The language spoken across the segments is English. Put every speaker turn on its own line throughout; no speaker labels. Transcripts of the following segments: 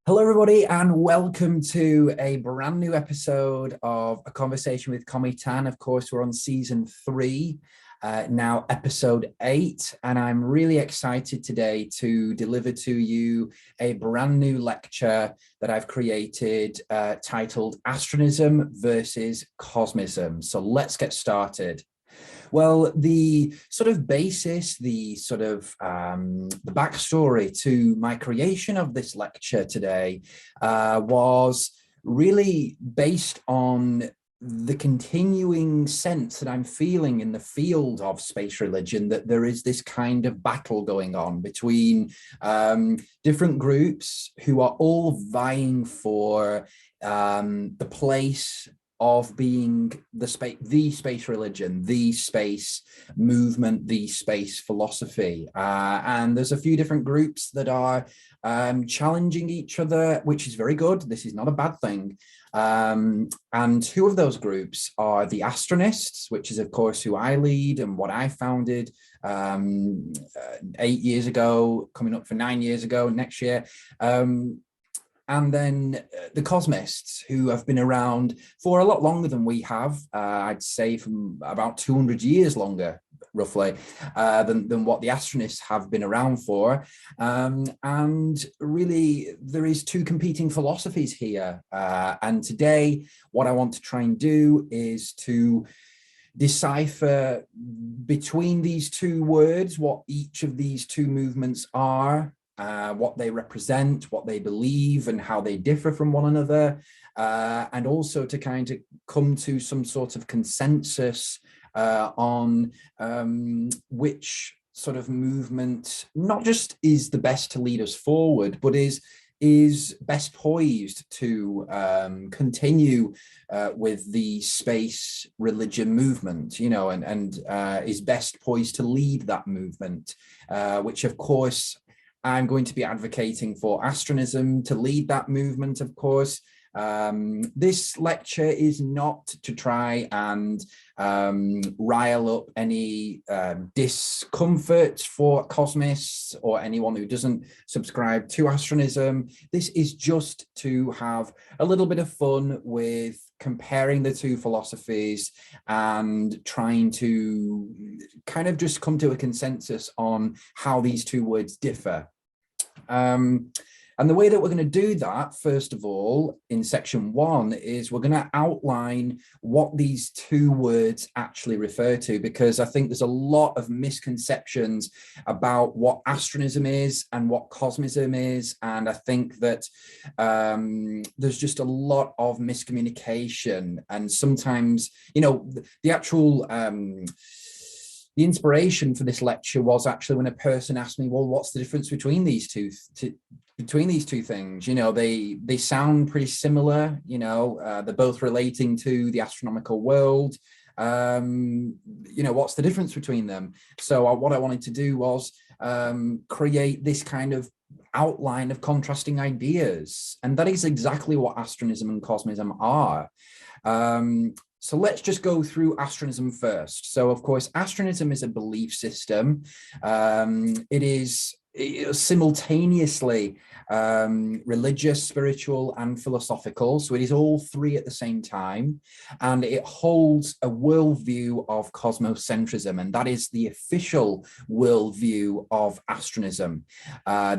Hello, everybody, and welcome to a brand new episode of A Conversation with Comitan. Of course, we're on season 3, now episode 8, and I'm really excited today to deliver to you a brand new lecture that I've created titled Astronism versus Cosmism. So let's get started. Well, the sort of basis, the backstory to my creation of this lecture today was really based on the continuing sense that I'm feeling in the field of space religion, that there is this kind of battle going on between different groups who are all vying for the place of being the space religion, the space movement, the space philosophy. And there's a few different groups that are challenging each other, which is very good. This is not a bad thing. And two of those groups are the Astronists, which is, of course, who I lead and what I founded 8 years ago, coming up for 9 years ago next year. And then the Cosmists, who have been around for a lot longer than we have, I'd say from about 200 years longer, roughly, than what the Astronists have been around for. And really, there is two competing philosophies here. And today, what I want to try and do is to decipher between these two words what each of these two movements are, what they represent, what they believe, and how they differ from one another, and also to kind of come to some sort of consensus on which sort of movement not just is the best to lead us forward, but is best poised to continue with the space religion movement, you know, and is best poised to lead that movement, which of course I'm going to be advocating for Astronism to lead that movement, of course. This lecture is not to try and rile up any discomfort for cosmists or anyone who doesn't subscribe to Astronism. This is just to have a little bit of fun with comparing the two philosophies and trying to kind of just come to a consensus on how these two words differ. And the way that we're going to do that, first of all, in section 1, is we're going to outline what these two words actually refer to, because I think there's a lot of misconceptions about what astronism is and what cosmism is. And I think that there's just a lot of miscommunication. And sometimes, you know, the actual the inspiration for this lecture was actually when a person asked me, well, what's the difference between these two things? You know, they sound pretty similar, you know, they're both relating to the astronomical world. You know, what's the difference between them? So what I wanted to do was create this kind of outline of contrasting ideas. And that is exactly what astronism and cosmism are. So let's just go through astronism first. So, of course, astronism is a belief system. It is simultaneously religious, spiritual, and philosophical. So it is all three at the same time. And it holds a worldview of cosmocentrism, and that is the official worldview of astronism.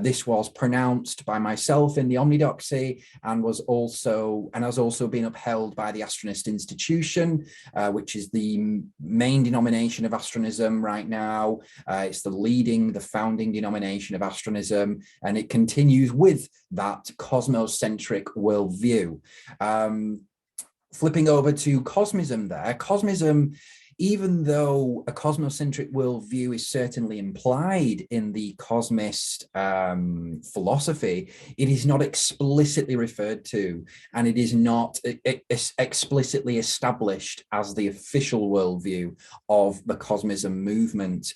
This was pronounced by myself in the Omnidoxy and has also been upheld by the Astronist Institution, which is the main denomination of astronism right now. It's the founding denomination of astronism, and it continues with that cosmocentric worldview. Flipping over to cosmism there, cosmism, even though a cosmocentric worldview is certainly implied in the cosmist philosophy, it is not explicitly referred to, and it is not explicitly established as the official worldview of the cosmism movement.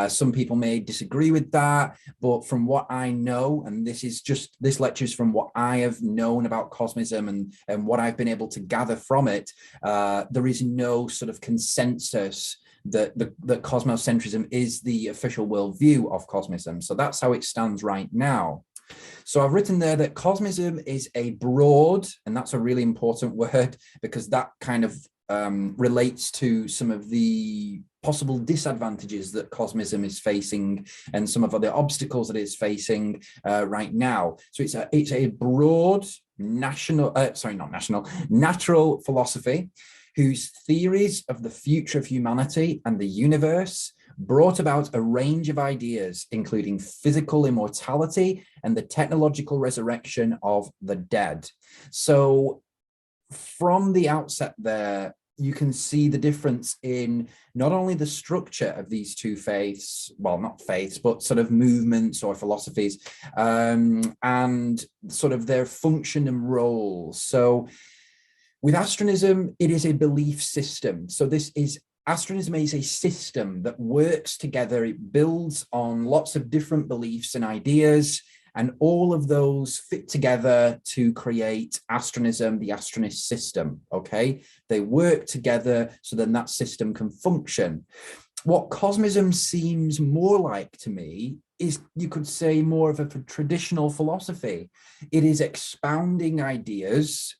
Some people may disagree with that, but from what I know, and this lecture is from what I have known about cosmism and what I've been able to gather from it, there is no sort of consensus that cosmocentrism is the official worldview of cosmism. So that's how it stands right now. So I've written there that cosmism is a broad, and that's a really important word because that kind of relates to some of the possible disadvantages that cosmism is facing and some of the obstacles that it's facing right now. So it's a broad natural philosophy whose theories of the future of humanity and the universe brought about a range of ideas, including physical immortality and the technological resurrection of the dead. So from the outset there, you can see the difference in not only the structure of these two faiths, well, not faiths, but sort of movements or philosophies, and sort of their function and role. So with Astronism, it is a belief system. So Astronism is a system that works together. It builds on lots of different beliefs and ideas, and all of those fit together to create Astronism, the Astronist system, okay? They work together so then that system can function. What Cosmism seems more like to me is, you could say, more of a traditional philosophy. It is expounding ideas,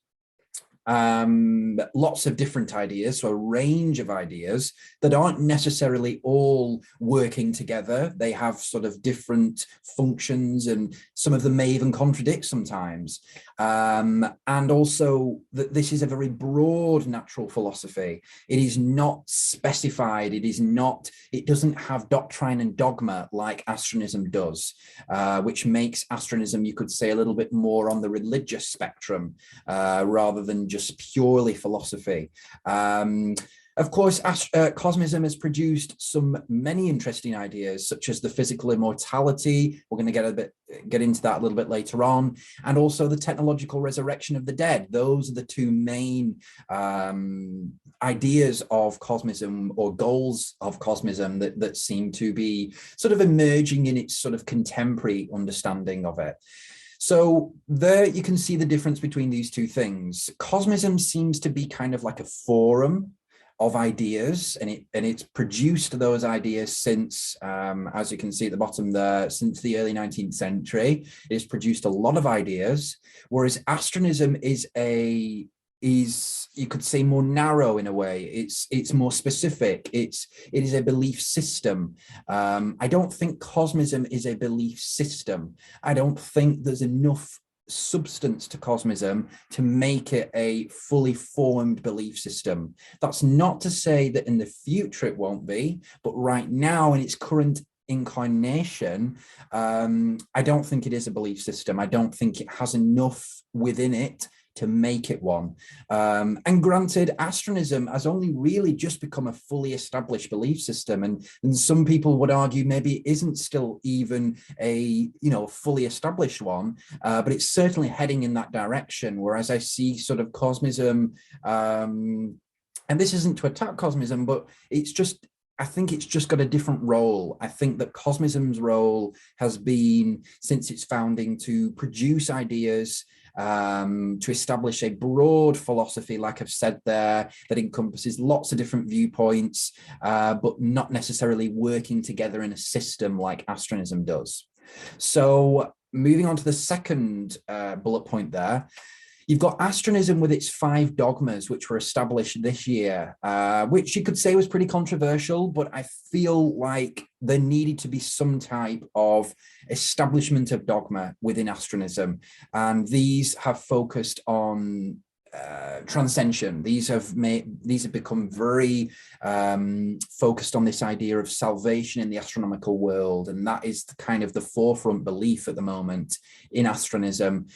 lots of different ideas, so a range of ideas that aren't necessarily all working together. They have sort of different functions, and some of them may even contradict sometimes. And also that this is a very broad natural philosophy. It is not specified. It doesn't have doctrine and dogma like Astronism does, which makes Astronism, you could say, a little bit more on the religious spectrum, rather than just purely philosophy. Of course, Cosmism has produced many interesting ideas, such as the physical immortality. We're going to get into that a little bit later on, and also the technological resurrection of the dead. Those are the two main ideas of Cosmism, or goals of Cosmism, that seem to be sort of emerging in its sort of contemporary understanding of it. So there you can see the difference between these two things. Cosmism seems to be kind of like a forum of ideas, and it's produced those ideas since, as you can see at the bottom there, since the early 19th century. It has produced a lot of ideas, whereas Astronism is you could say more narrow in a way. It's more specific. It is a belief system. I don't think Cosmism is a belief system. I don't think there's enough substance to Cosmism to make it a fully formed belief system. That's not to say that in the future it won't be, but right now in its current incarnation, I don't think it is a belief system. I don't think it has enough within it to make it one. And granted, Astronism has only really just become a fully established belief system, and some people would argue maybe it isn't still even a fully established one, but it's certainly heading in that direction. Whereas I see sort of Cosmism, and this isn't to attack Cosmism, but I think it's just got a different role. I think that Cosmism's role has been, since its founding, to produce ideas, to establish a broad philosophy, like I've said there, that encompasses lots of different viewpoints, but not necessarily working together in a system like Astronism does. So moving on to the second bullet point there, you've got Astronism with its 5 dogmas, which were established this year, which you could say was pretty controversial, but I feel like there needed to be some type of establishment of dogma within Astronism. And these have focused on transcension. These have become very focused on this idea of salvation in the astronomical world, and that is kind of the forefront belief at the moment in Astronism,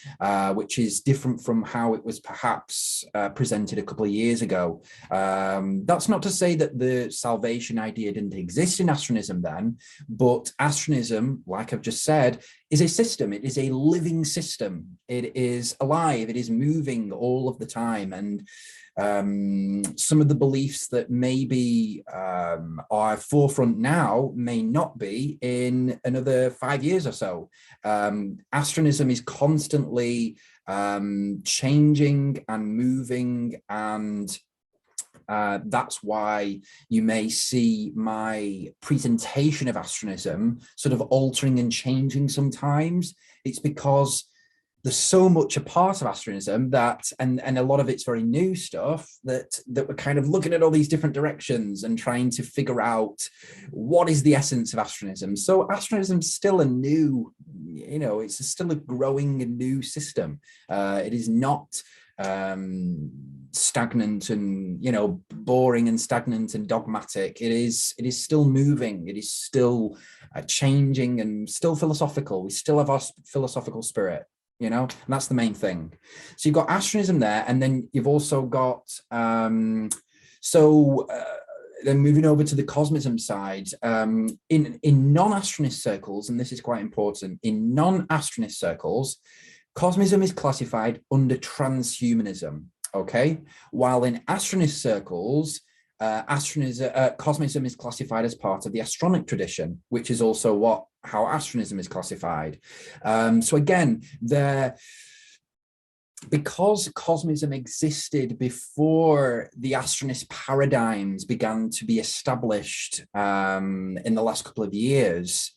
which is different from how it was perhaps presented a couple of years ago. That's not to say that the salvation idea didn't exist in Astronism then, but Astronism, like I've just said, is a system. It is a living system. It is alive. It is moving all of the time. And some of the beliefs that maybe are forefront now may not be in another 5 years or so. Astronism is constantly changing and moving and That's why you may see my presentation of Astronism sort of altering and changing sometimes. It's because there's so much a part of Astronism that, and a lot of it's very new stuff, that we're kind of looking at all these different directions and trying to figure out what is the essence of Astronism. So Astronism's still a new, it's still a growing and new system. It is not stagnant and boring and stagnant and dogmatic. It is still moving. It is still changing and still philosophical. We still have our philosophical spirit. And that's the main thing. So you've got Astronism there, and then you've also got, then moving over to the Cosmism side, in non-Astronist circles, and this is quite important, in non-Astronist circles, Cosmism is classified under transhumanism, okay? While in Astronist circles, Cosmism is classified as part of the Astronic tradition, which is also how Astronism is classified. So again, because Cosmism existed before the Astronist paradigms began to be established in the last couple of years,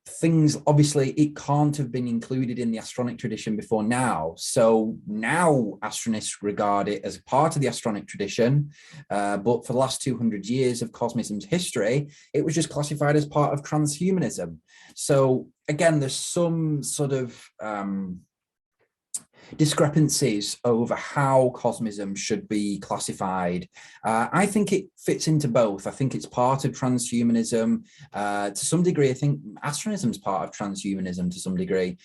things, obviously, it can't have been included in the Astronic tradition before now. So now Astronists regard it as part of the Astronic tradition, but for the last 200 years of Cosmism's history, it was just classified as part of transhumanism. So again, there's some sort of discrepancies over how Cosmism should be classified. I think it fits into both. I think it's part of transhumanism to some degree. I think Astronism is part of transhumanism to some degree.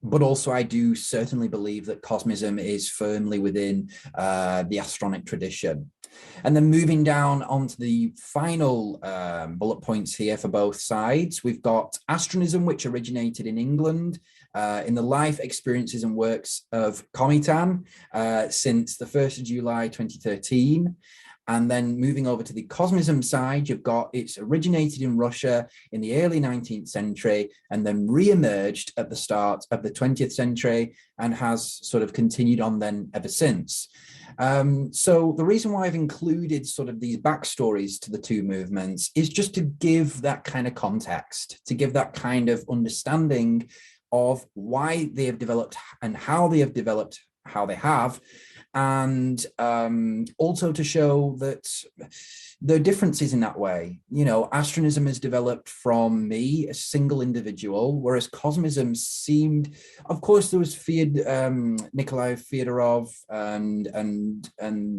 But also I do certainly believe that Cosmism is firmly within the Astronic tradition. And then moving down onto the final bullet points here for both sides, we've got Astronism, which originated in England in the life, experiences and works of Kamitan since the 1st of July 2013. And then moving over to the Cosmism side, you've got it's originated in Russia in the early 19th century and then re-emerged at the start of the 20th century and has sort of continued on then ever since. So the reason why I've included sort of these backstories to the two movements is just to give that kind of context, to give that kind of understanding of why they have developed and how they have developed how they have, and also to show that there are differences in that way. Astronism has developed from me, a single individual, whereas Cosmism seemed, of course, there was Nikolai Fyodorov, and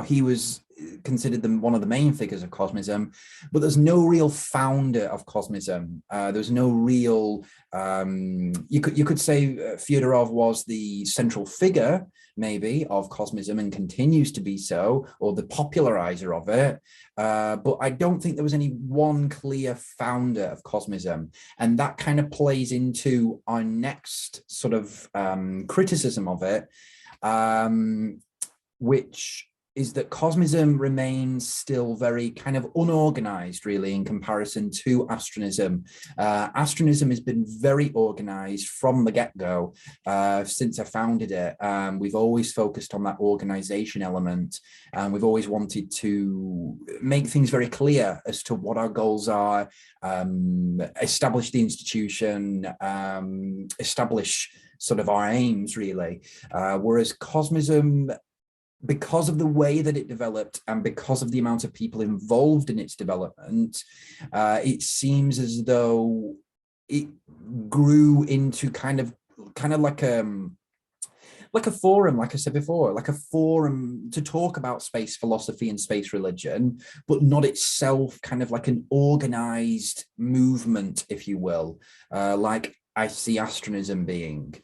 he was considered one of the main figures of Cosmism, but there's no real founder of Cosmism. There's no real, you could say Fyodorov was the central figure, maybe, of Cosmism and continues to be so, or the popularizer of it. But I don't think there was any one clear founder of Cosmism. And that kind of plays into our next sort of criticism of it, which is that Cosmism remains still very kind of unorganized, really, in comparison to Astronism. Astronism has been very organized from the get-go since I founded it. We've always focused on that organization element, and we've always wanted to make things very clear as to what our goals are, establish the institution, establish sort of our aims, really. Whereas Cosmism, because of the way that it developed and because of the amount of people involved in its development, it seems as though it grew into kind of like a forum, like I said before, like a forum to talk about space philosophy and space religion, but not itself kind of like an organized movement, if you will, like I see Astronism being.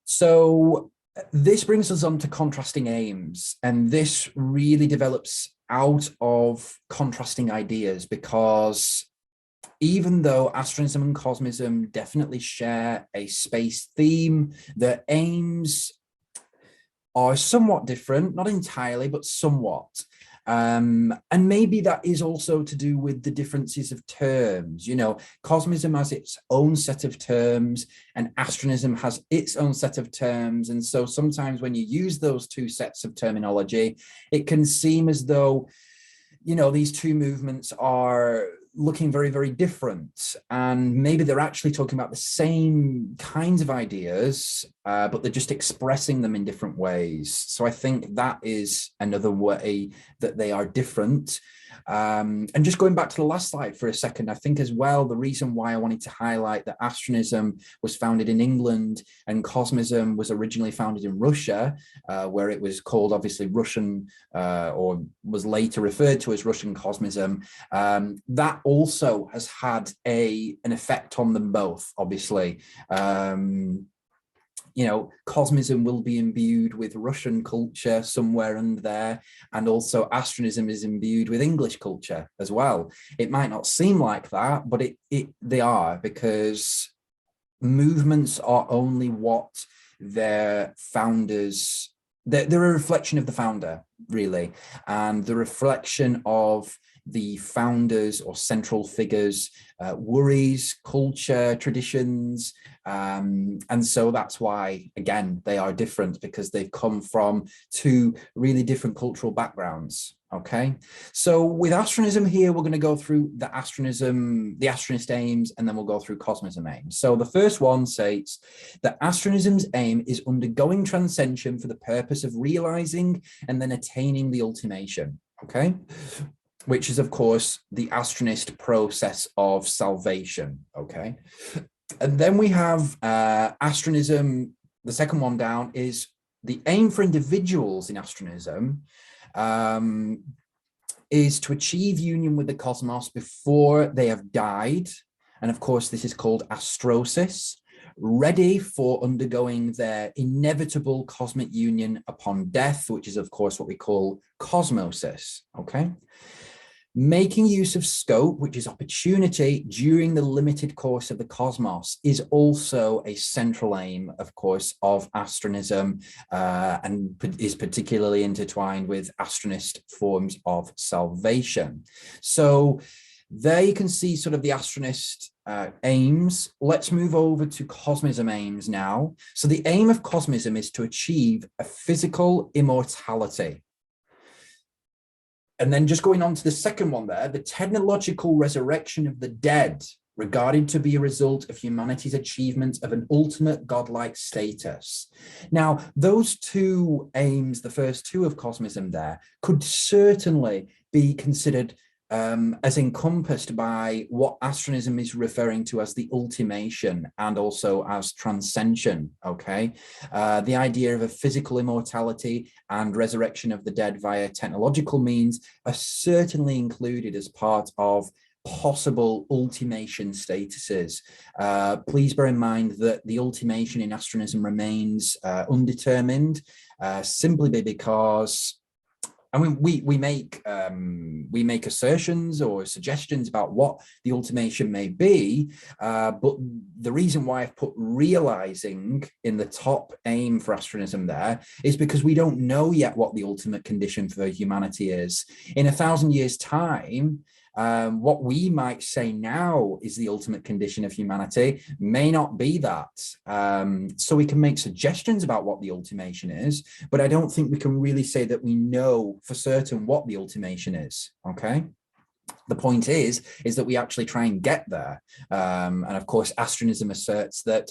So this brings us on to contrasting aims, and this really develops out of contrasting ideas, because even though Astronism and Cosmism definitely share a space theme, their aims are somewhat different, not entirely, but somewhat. And maybe that is also to do with the differences of terms. You know, Cosmism has its own set of terms and Astronism has its own set of terms. And so sometimes when you use those two sets of terminology, it can seem as though, you know, these two movements are looking very, very different. And maybe they're actually talking about the same kinds of ideas, but they're just expressing them in different ways. So I think that is another way that they are different. And just going back to the last slide for a second, I think as well, the reason why I wanted to highlight that Astronism was founded in England and Cosmism was originally founded in Russia, where it was called obviously Russian, or was later referred to as Russian Cosmism. That also has had an effect on them both, obviously. You know, Cosmism will be imbued with Russian culture somewhere in there, and also Astronism is imbued with English culture as well. It might not seem like that, but they are, because movements are only what their founders, they're a reflection of the founder, really, and the reflection of the founders or central figures, worries, culture, traditions. And so that's why, again, they are different, because they've come from two really different cultural backgrounds. Okay, so with Astronism here, we're going to go through the Astronism, the Astronist aims, and then we'll go through Cosmism aims. So the first one states that Astronism's aim is undergoing transcension for the purpose of realizing and then attaining the ultimation. Okay, which is, of course, the Astronist process of salvation. Okay, and then we have Astronism. The second one down is the aim for individuals in Astronism is to achieve union with the cosmos before they have died. And of course, this is called astrosis, ready for undergoing their inevitable cosmic union upon death, which is, of course, what we call cosmosis. Okay. Making use of scope, which is opportunity during the limited course of the cosmos, is also a central aim, of course, of Astronism, and is particularly intertwined with Astronist forms of salvation. So there you can see sort of the Astronist aims. Let's move over to Cosmism aims now. So the aim of Cosmism is to achieve a physical immortality. And then just going on to the second one there, the technological resurrection of the dead, regarded to be a result of humanity's achievement of an ultimate godlike status. Now, those two aims, the first two of Cosmism there, could certainly be considered as encompassed by what Astronism is referring to as the ultimation, and also as transcension. Okay, the idea of a physical immortality and resurrection of the dead via technological means are certainly included as part of possible ultimation statuses. Please bear in mind that the ultimation in Astronism remains undetermined, simply because, I mean, we make assertions or suggestions about what the ultimation may be, but the reason why I've put realizing in the top aim for Astronism there is because we don't know yet what the ultimate condition for humanity is. In 1,000 years' time, what we might say now is the ultimate condition of humanity may not be that. So we can make suggestions about what the ultimation is, but I don't think we can really say that we know for certain what the ultimation is. Okay. The point is that we actually try and get there. And of course, Astronism asserts that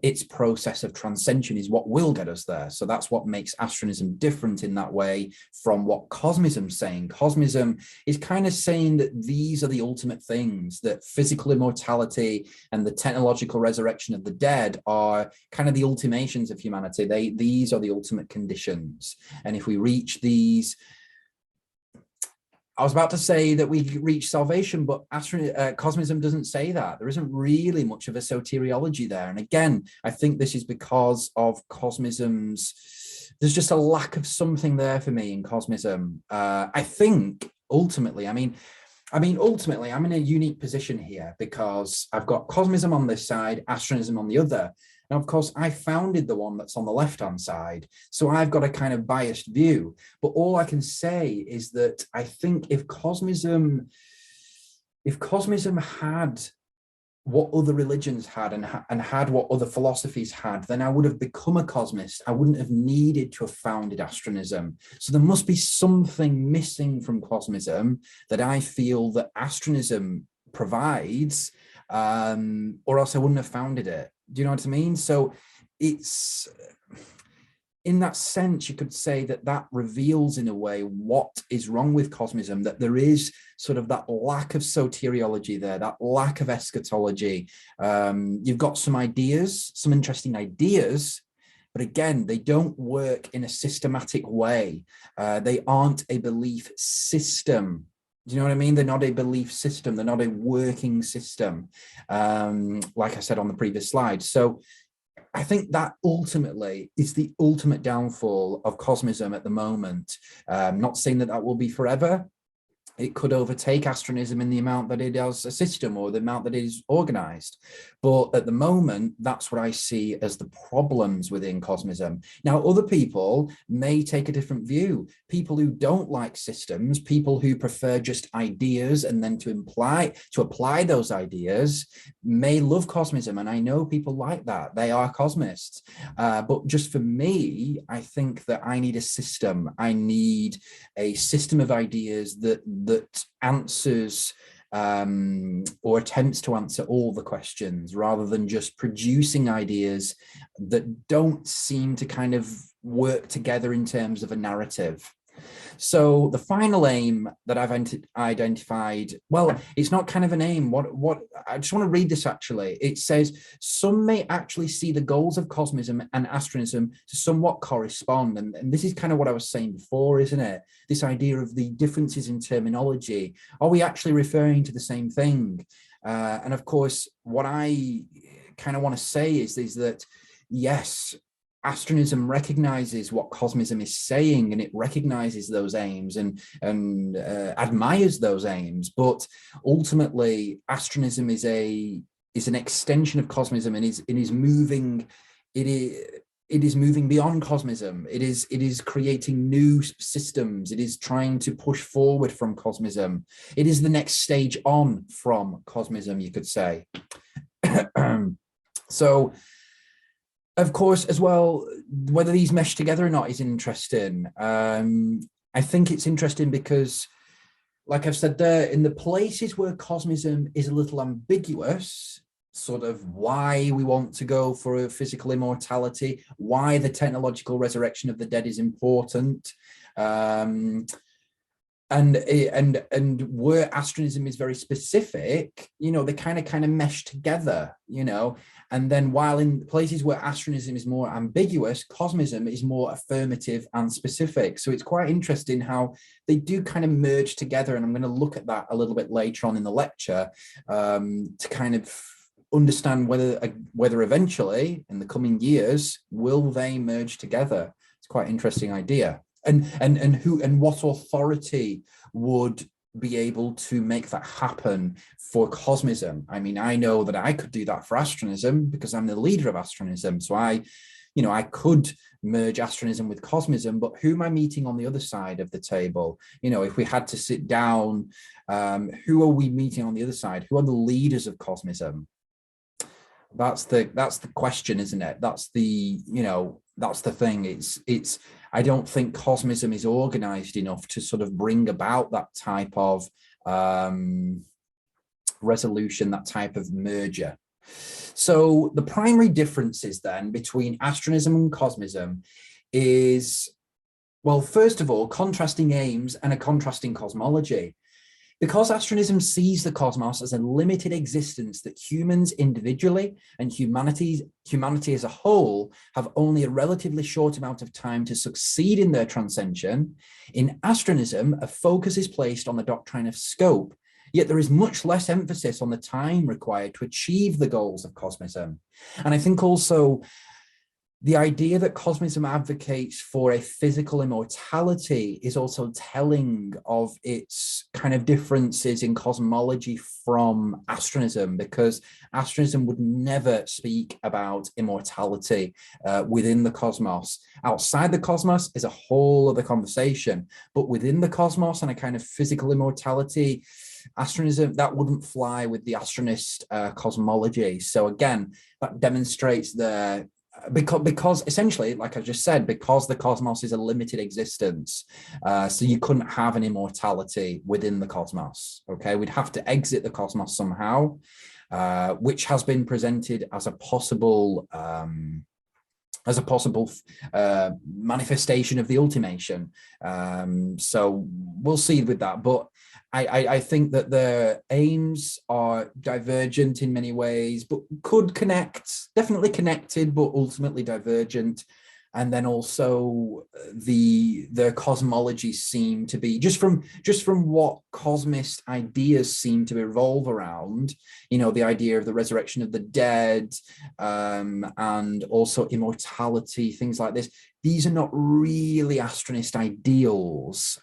its process of transcension is what will get us there. So that's what makes Astronism different in that way from what Cosmism's saying. Cosmism is kind of saying that these are the ultimate things, that physical immortality and the technological resurrection of the dead are kind of the ultimations of humanity. These are the ultimate conditions. And if we reach these, I was about to say that we reach salvation, but Cosmism doesn't say that. There isn't really much of a soteriology there. And again, I think this is because of Cosmism's, there's just a lack of something there for me in Cosmism. I think ultimately, I mean, ultimately, I'm in a unique position here because I've got Cosmism on this side, Astronism on the other. Now, of course, I founded the one that's on the left-hand side, so I've got a kind of biased view. But all I can say is that I think if Cosmism had what other religions had and had what other philosophies had, then I would have become a cosmist. I wouldn't have needed to have founded Astronism. So there must be something missing from Cosmism that I feel that Astronism provides, or else I wouldn't have founded it. Do you know what I mean? So it's, in that sense, you could say that that reveals in a way what is wrong with Cosmism, that there is sort of that lack of soteriology there, that lack of eschatology. You've got some ideas, some interesting ideas, but again, they don't work in a systematic way. They aren't a belief system. Do you know what I mean? They're not a belief system. They're not a working system, like I said on the previous slide. So I think that ultimately is the ultimate downfall of Cosmism at the moment. Not saying that that will be forever. It could overtake Astronism in the amount that it has a system or the amount that it is organized. But at the moment, that's what I see as the problems within Cosmism. Now, other people may take a different view. People who don't like systems, people who prefer just ideas and then to apply those ideas may love Cosmism. And I know people like that. They are cosmists. But just for me, I think that I need a system. I need a system of ideas that answers or attempts to answer all the questions, rather than just producing ideas that don't seem to kind of work together in terms of a narrative. So the final aim that I've identified, well, it's not kind of an aim. What I just want to read this actually. It says, some may actually see the goals of Cosmism and Astronism to somewhat correspond. And this is kind of what I was saying before, isn't it? This idea of the differences in terminology. Are we actually referring to the same thing? And of course, what I kind of want to say is that, yes, Astronism recognizes what Cosmism is saying, and it recognizes those aims and admires those aims. But ultimately, Astronism is an extension of Cosmism, and is moving. It is moving beyond Cosmism. It is creating new systems. It is trying to push forward from Cosmism. It is the next stage on from Cosmism, you could say. So, of course, as well, whether these mesh together or not is interesting. I think it's interesting because, like I've said there, in the places where Cosmism is a little ambiguous, sort of why we want to go for a physical immortality, why the technological resurrection of the dead is important, and where Astronism is very specific, you know, they kind of mesh together, you know. And then while in places where Astronism is more ambiguous, Cosmism is more affirmative and specific. So it's quite interesting how they do kind of merge together. And I'm going to look at that a little bit later on in the lecture, to kind of understand whether eventually in the coming years, will they merge together? It's quite an interesting idea. And what authority would be able to make that happen for Cosmism? I mean, I know that I could do that for Astronism because I'm the leader of Astronism. So I could merge Astronism with Cosmism, but who am I meeting on the other side of the table? You know, if we had to sit down, who are we meeting on the other side? Who are the leaders of Cosmism? That's the question, isn't it? That's the thing. It's I don't think Cosmism is organized enough to sort of bring about that type of resolution, that type of merger. So the primary differences then between Astronism and Cosmism is, well, first of all, contrasting aims and a contrasting cosmology. Because Astronism sees the cosmos as a limited existence that humans individually and humanity as a whole have only a relatively short amount of time to succeed in their transcension, in Astronism, a focus is placed on the doctrine of scope, yet there is much less emphasis on the time required to achieve the goals of Cosmism. And I think also the idea that Cosmism advocates for a physical immortality is also telling of its kind of differences in cosmology from Astronism, because Astronism would never speak about immortality within the cosmos. Outside the cosmos is a whole other conversation, but within the cosmos and a kind of physical immortality, Astronism, that wouldn't fly with the Astronist cosmology. So again, that demonstrates the because essentially, like I just said, because the cosmos is a limited existence, so you couldn't have an immortality within the cosmos. Okay, we'd have to exit the cosmos somehow, which has been presented as a possible manifestation of the ultimation. So we'll see with that, but I think that the aims are divergent in many ways, but could connect, definitely connected, but ultimately divergent. And then also the cosmologies seem to be, just from what cosmist ideas seem to revolve around, you know, the idea of the resurrection of the dead, and also immortality, things like this. These are not really Astronist ideals.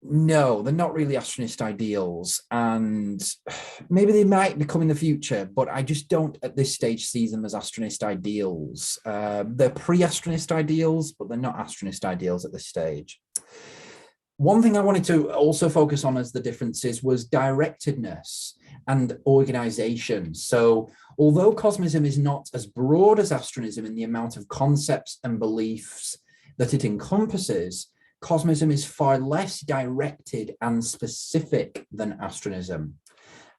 No, they're not really Astronist ideals, and maybe they might become in the future, but I just don't at this stage see them as Astronist ideals. They're pre-Astronist ideals, but they're not Astronist ideals at this stage. One thing I wanted to also focus on as the differences was directedness and organization. So although Cosmism is not as broad as Astronism in the amount of concepts and beliefs that it encompasses, Cosmism is far less directed and specific than Astronism.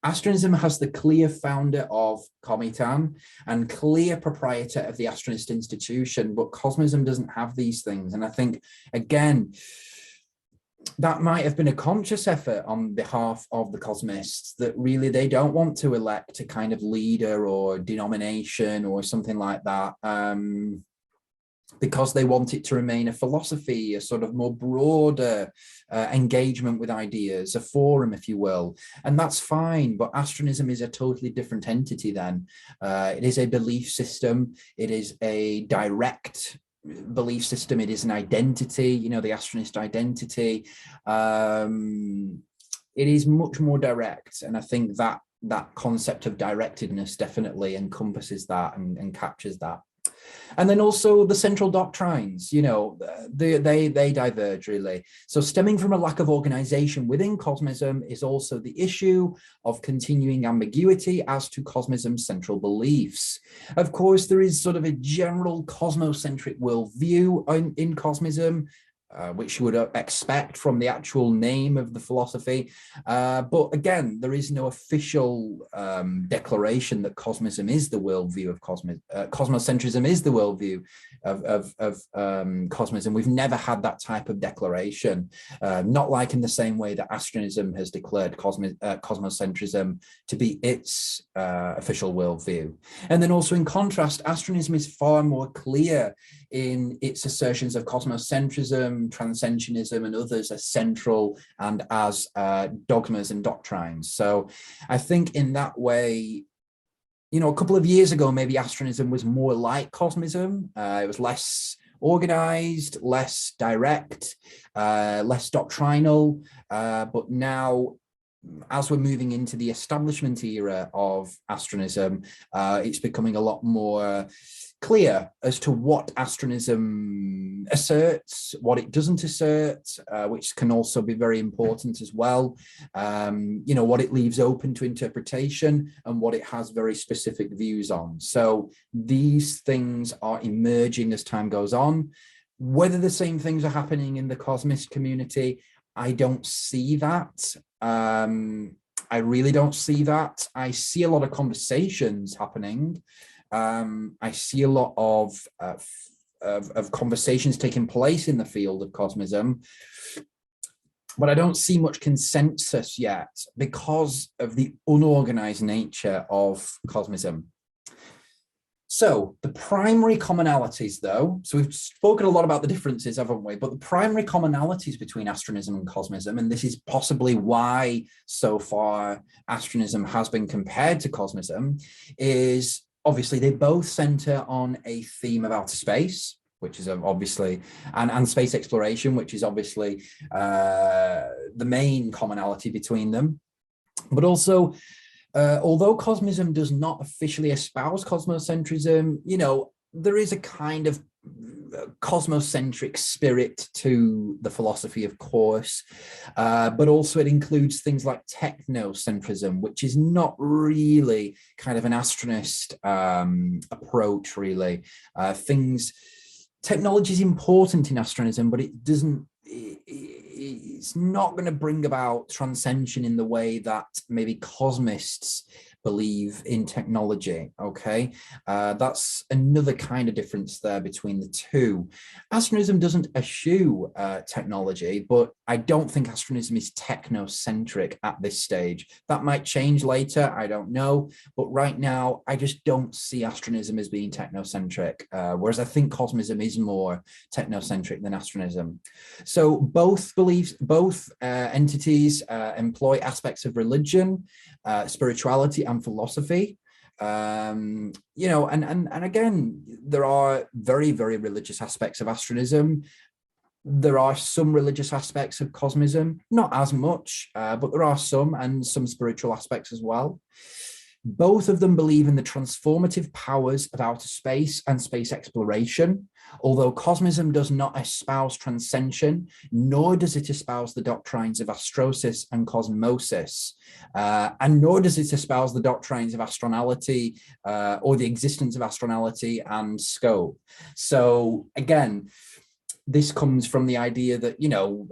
Astronism has the clear founder of Cometan and clear proprietor of the Astronist institution, but Cosmism doesn't have these things. And I think, again, that might have been a conscious effort on behalf of the cosmists, that really they don't want to elect a kind of leader or denomination or something like that. Because they want it to remain a philosophy, a sort of more broader engagement with ideas, a forum, if you will. And that's fine, but Astronism is a totally different entity then. It is a belief system. It is a direct belief system. It is an identity, you know, the Astronist identity. It is much more direct. And I think that concept of directedness definitely encompasses that and captures that. And then also the central doctrines, you know, they diverge really. So stemming from a lack of organization within Cosmism is also the issue of continuing ambiguity as to Cosmism's central beliefs. Of course, there is sort of a general cosmocentric worldview in Cosmism, which you would expect from the actual name of the philosophy. But again, there is no official declaration that Cosmism is the worldview of cosmocentrism is the worldview of Cosmism. We've never had that type of declaration, not like in the same way that Astronism has declared cosmocentrism to be its official worldview. And then also in contrast, Astronism is far more clear in its assertions of cosmocentrism, transcensionism, and others as central and as dogmas and doctrines. So I think in that way, you know, a couple of years ago, maybe Astronism was more like Cosmism. It was less organized, less direct, less doctrinal. But now, as we're moving into the establishment era of Astronism, it's becoming a lot more clear as to what Astronism asserts, what it doesn't assert, which can also be very important as well. You know, what it leaves open to interpretation and what it has very specific views on. So these things are emerging as time goes on. Whether the same things are happening in the cosmist community, I don't see that. I really don't see that. I see a lot of conversations happening. I see a lot of conversations taking place in the field of Cosmism, but I don't see much consensus yet because of the unorganized nature of Cosmism. So the primary commonalities, though, so we've spoken a lot about the differences, haven't we? But the primary commonalities between Astronism and Cosmism, and this is possibly why so far Astronism has been compared to Cosmism, is obviously they both center on a theme of outer space, which is obviously, and space exploration, which is obviously the main commonality between them. But also, although Cosmism does not officially espouse cosmocentrism, you know, there is a kind of cosmocentric spirit to the philosophy, of course, but also it includes things like technocentrism, which is not really kind of an astronist approach, really. Technology is important in astronomism, but it doesn't, it's not going to bring about transcension in the way that maybe cosmists believe in technology. Okay, that's another kind of difference there between the two. Astronomism doesn't eschew technology, but I don't think astronomism is technocentric at this stage. That might change later, I don't know, but right now I just don't see astronomism as being technocentric, whereas I think cosmism is more technocentric than astronomism. So both beliefs, both entities employ aspects of religion, spirituality, and philosophy. You know, and again, there are very, very religious aspects of astronomism. There are some religious aspects of cosmism, not as much, but there are some, and some spiritual aspects as well. Both of them believe in the transformative powers of outer space and space exploration, although Cosmism does not espouse transcension, nor does it espouse the doctrines of astrosis and cosmosis, and nor does it espouse the doctrines of astronality or the existence of astronality and scope. So again, this comes from the idea that, you know,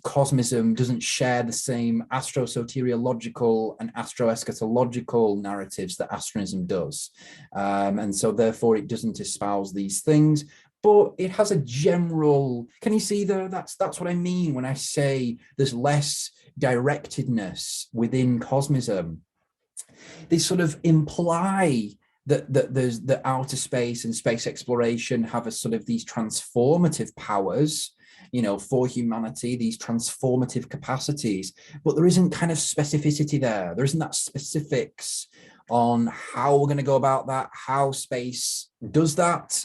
Cosmism doesn't share the same astro-soteriological and astro-eschatological narratives that Astronism does. And so therefore it doesn't espouse these things, but it has a general, can you see there? That's what I mean when I say there's less directedness within Cosmism. They sort of imply that there's the outer space and space exploration have a sort of these transformative powers, you know, for humanity, these transformative capacities, but there isn't kind of specificity there. There isn't that specifics on how we're going to go about that, how space does that.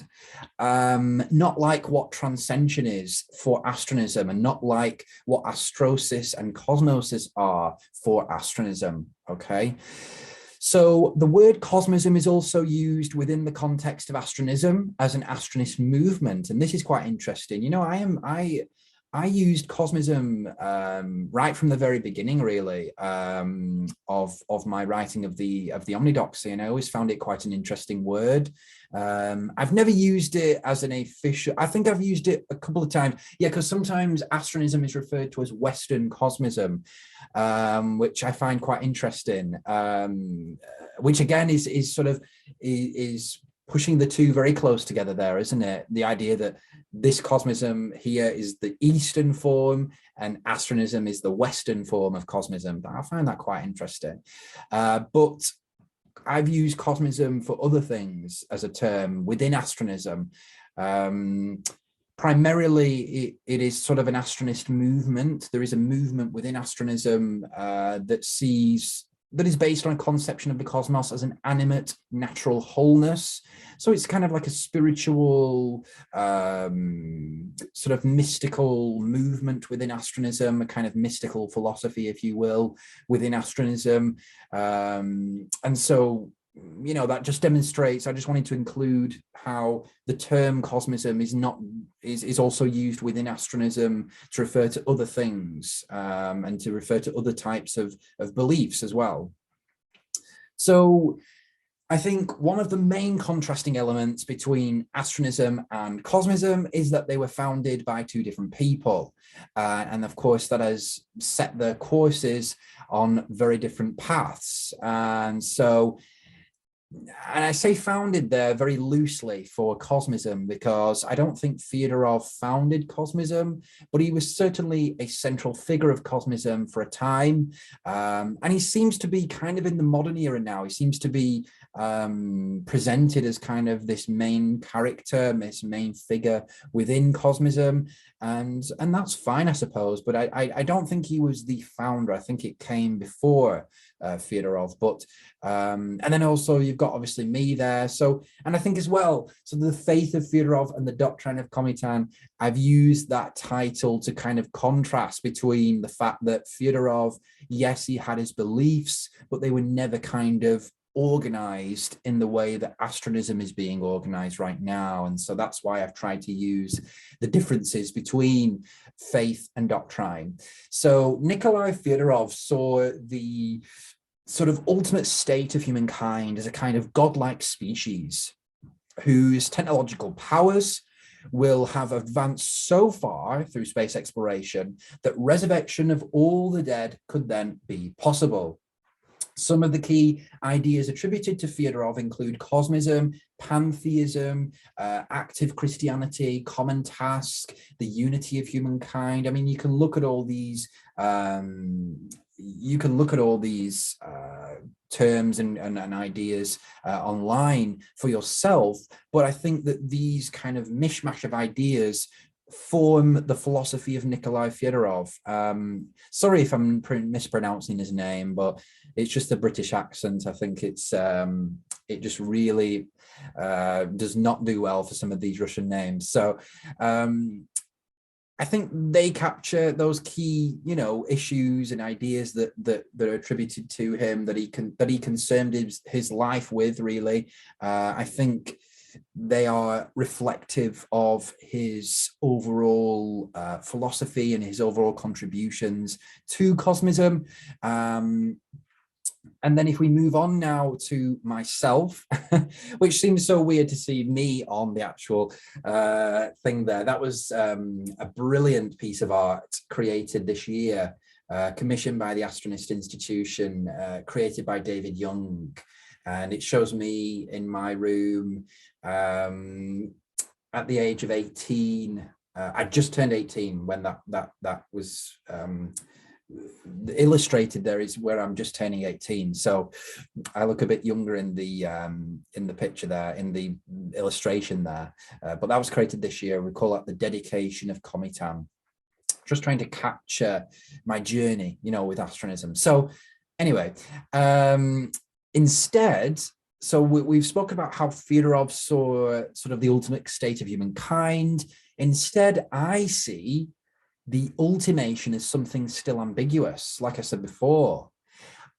Not like what transcension is for astronism, and not like what astrosis and cosmosis are for astronism, okay? So the word cosmism is also used within the context of astronism as an astronist movement. And this is quite interesting. You know, I used cosmism right from the very beginning, really, of my writing of the Omnidoxy, and I always found it quite an interesting word. I've never used it as an official. I think I've used it a couple of times. Yeah, because sometimes astronism is referred to as Western cosmism, which I find quite interesting. Which again is sort of is pushing the two very close together there, isn't it? The idea that this cosmism here is the Eastern form and astronism is the Western form of cosmism. I find that quite interesting. But I've used cosmism for other things as a term within astronism. Primarily, it is sort of an astronist movement. There is a movement within astronism that is based on a conception of the cosmos as an animate, natural wholeness. So it's kind of like a spiritual, sort of mystical movement within astronism, a kind of mystical philosophy, if you will, within astronism. And so, you know, that just demonstrates, I just wanted to include how the term cosmism is also used within astronism to refer to other things, and to refer to other types of beliefs as well. So I think one of the main contrasting elements between astronism and cosmism is that they were founded by two different people. And of course, that has set their courses on very different paths. And so, and I say founded there very loosely for cosmism, because I don't think Theodorov founded cosmism, but he was certainly a central figure of cosmism for a time. And he seems to be kind of in the modern era now. He seems to be presented as kind of this main character, this main figure within cosmism. and that's fine, I suppose. But I don't think he was the founder. I think it came before Fyodorov. But and then also you've got obviously me there. So, and I think as well, so the faith of Fyodorov and the doctrine of Cometan, I've used that title to kind of contrast between the fact that Fyodorov, yes, he had his beliefs, but they were never kind of organized in the way that astronism is being organized right now. And so that's why I've tried to use the differences between faith and doctrine. So Nikolai Fyodorov saw the sort of ultimate state of humankind as a kind of godlike species whose technological powers will have advanced so far through space exploration that resurrection of all the dead could then be possible. Some of the key ideas attributed to Theodorov include cosmism, pantheism, active Christianity, common task, the unity of humankind. I mean, you can look at all these. Terms and ideas online for yourself, but I think that these kind of mishmash of ideas form the philosophy of Nikolai Fyodorov. Sorry if I'm mispronouncing his name, but it's just the British accent. I think it's it just really does not do well for some of these Russian names. So I think they capture those key, issues and ideas that are attributed to him, that he concerned his life with. Really, I think they are reflective of his overall philosophy and his overall contributions to cosmism. And then if we move on now to myself, which seems so weird to see me on the actual thing there. That was a brilliant piece of art created this year, commissioned by the Astronist Institution, created by David Young. And it shows me in my room at the age of 18. I just turned 18 when that was illustrated. There is where I'm just turning 18, so I look a bit younger in the picture there, in the illustration there, but that was created this year. We call that the dedication of Comitan, just trying to capture my journey, with astronism. So anyway, instead, so we've spoken about how Fyodorov saw sort of the ultimate state of humankind. Instead, I see the ultimation is something still ambiguous. Like I said before,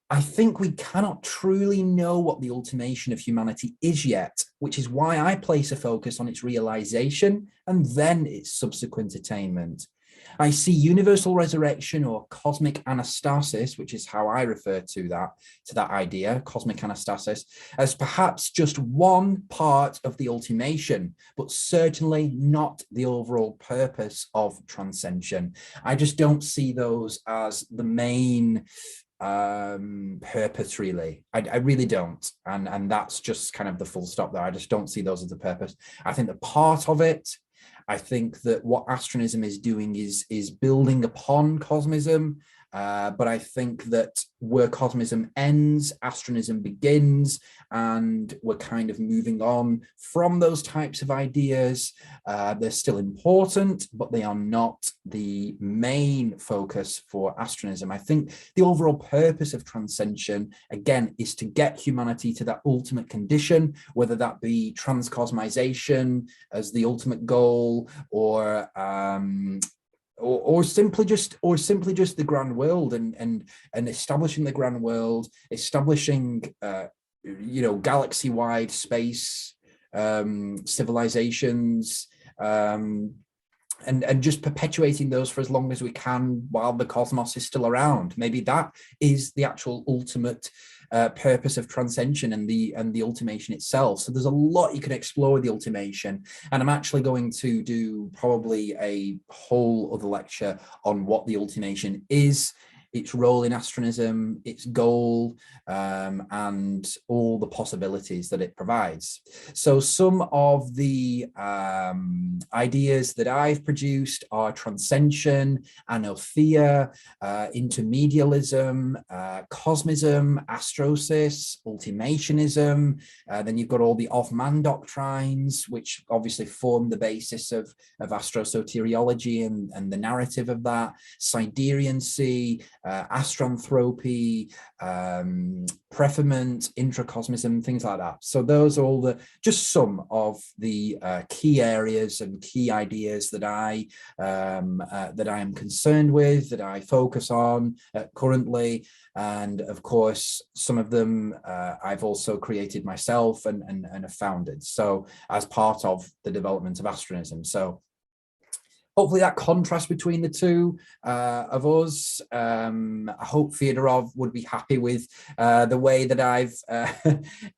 I think we cannot truly know what the ultimation of humanity is yet, which is why I place a focus on its realization and then its subsequent attainment. I see universal resurrection, or cosmic anastasis, which is how I refer to that idea, cosmic anastasis, as perhaps just one part of the ultimation, but certainly not the overall purpose of transcension. I just don't see those as the main purpose, really. I really don't. And that's just kind of the full stop there. I just don't see those as the purpose. I think the part of it, I think that what astronism is doing is building upon cosmism, but I think that where cosmism ends, astronism begins, and we're kind of moving on from those types of ideas. They're still important, but they are not the main focus for astronism. I think the overall purpose of transcension, again, is to get humanity to that ultimate condition, whether that be transcosmization as the ultimate goal, or simply just the grand world, and establishing the grand world, establishing galaxy-wide space civilizations, and just perpetuating those for as long as we can while the cosmos is still around. Maybe that is the actual ultimate purpose of transcension and the ultimation itself. So there's a lot you can explore with the ultimation, and I'm actually going to do probably a whole other lecture on what the ultimation is its role in astronism, its goal, and all the possibilities that it provides. So some of the ideas that I've produced are transcension, anothea, intermedialism, cosmism, astrosis, ultimationism. Then you've got all the of-man doctrines, which obviously form the basis of astro-soteriology and the narrative of that, Sideriancy, astranthropy, preferment, intracosmism, things like that. So those are all just some of the key areas and key ideas that I am concerned with, that I focus on currently. And of course, some of them I've also created myself and have founded. So as part of the development of Astronism. So hopefully that contrast between the two of us, I hope Theodorov would be happy with the way that I've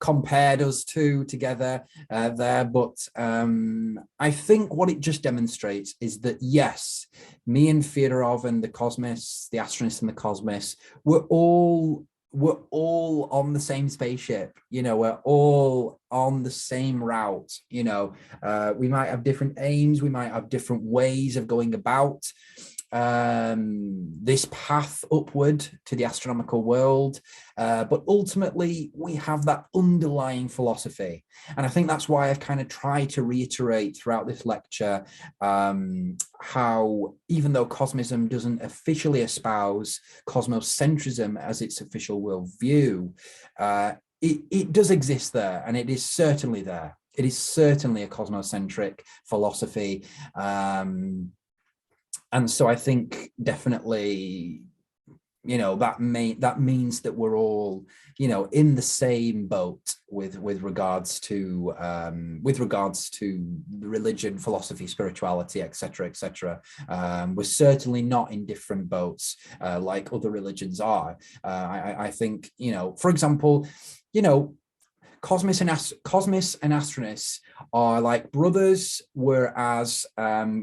compared us two together there. But I think what it just demonstrates is that, yes, me and Theodorov and the Cosmis, the Astronist and the Cosmis, we're all on the same spaceship, we're all on the same route. We might have different aims, we might have different ways of going about this path upward to the astronomical world, but ultimately we have that underlying philosophy. And I think that's why I've kind of tried to reiterate throughout this lecture how, even though Cosmism doesn't officially espouse cosmocentrism as its official worldview, it does exist there, and it is certainly there. It is certainly a cosmocentric philosophy. And so I think definitely, that means that we're all, in the same boat with regards to religion, philosophy, spirituality, etc., etc. We're certainly not in different boats like other religions are. I think, for example, Cosmis and Astronists are like brothers, whereas